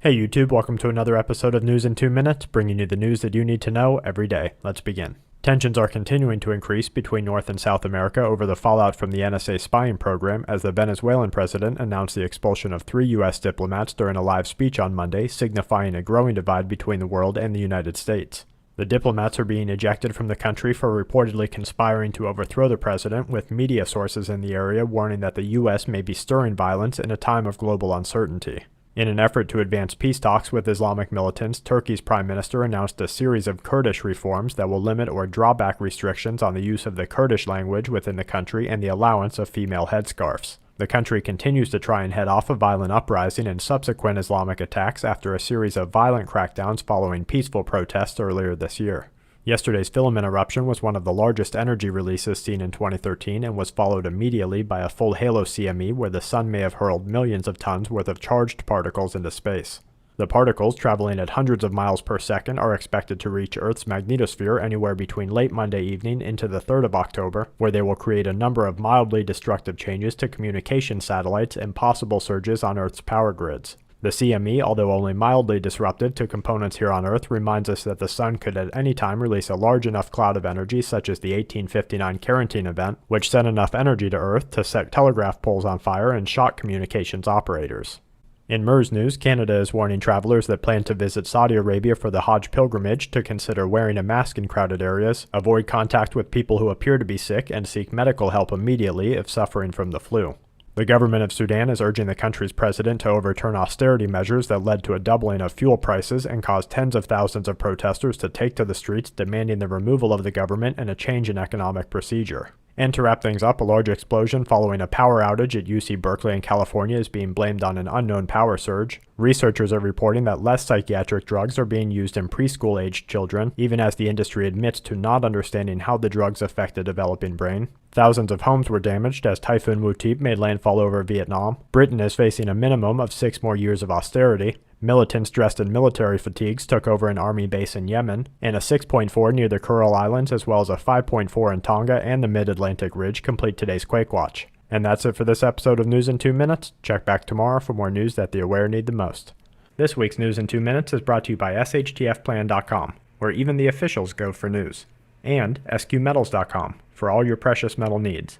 Hey YouTube, welcome to another episode of News in 2 Minutes, bringing you the news that you need to know every day. Let's begin. Tensions are continuing to increase between North and South America over the fallout from the NSA spying program as the Venezuelan president announced the expulsion of 3 U.S. diplomats during a live speech on Monday, signifying a growing divide between the world and the United States. The diplomats are being ejected from the country for reportedly conspiring to overthrow the president, with media sources in the area warning that the U.S. may be stirring violence in a time of global uncertainty. In an effort to advance peace talks with Islamic militants, Turkey's prime minister announced a series of Kurdish reforms that will limit or draw back restrictions on the use of the Kurdish language within the country and the allowance of female headscarves. The country continues to try and head off a violent uprising and subsequent Islamic attacks after a series of violent crackdowns following peaceful protests earlier this year. Yesterday's filament eruption was one of the largest energy releases seen in 2013 and was followed immediately by a full halo CME where the sun may have hurled millions of tons worth of charged particles into space. The particles, traveling at hundreds of miles per second, are expected to reach Earth's magnetosphere anywhere between late Monday evening into the 3rd of October, where they will create a number of mildly destructive changes to communication satellites and possible surges on Earth's power grids. The CME, although only mildly disruptive to components here on Earth, reminds us that the Sun could at any time release a large enough cloud of energy such as the 1859 Carantine event, which sent enough energy to Earth to set telegraph poles on fire and shock communications operators. In MERS news, Canada is warning travelers that plan to visit Saudi Arabia for the Hajj pilgrimage to consider wearing a mask in crowded areas, avoid contact with people who appear to be sick, and seek medical help immediately if suffering from the flu. The government of Sudan is urging the country's president to overturn austerity measures that led to a doubling of fuel prices and caused tens of thousands of protesters to take to the streets demanding the removal of the government and a change in economic procedure. And to wrap things up, a large explosion following a power outage at UC Berkley in California is being blamed on an unknown power surge. Researchers are reporting that less psychiatric drugs are being used in preschool-aged children, even as the industry admits to not understanding how the drugs affect the developing brain. Thousands of homes were damaged as Typhoon Wutip made landfall over Vietnam. Britain is facing a minimum of 6 more years of austerity. Militants dressed in military fatigues took over an army base in Yemen, and a 6.4 near the Kuril Islands as well as a 5.4 in Tonga and the Mid-Atlantic Ridge complete today's Quake Watch. And that's it for this episode of News in 2 Minutes. Check back tomorrow for more news that the aware need the most. This week's News in 2 Minutes is brought to you by SHTFplan.com, where even the officials go for news, and SQmetals.com for all your precious metal needs.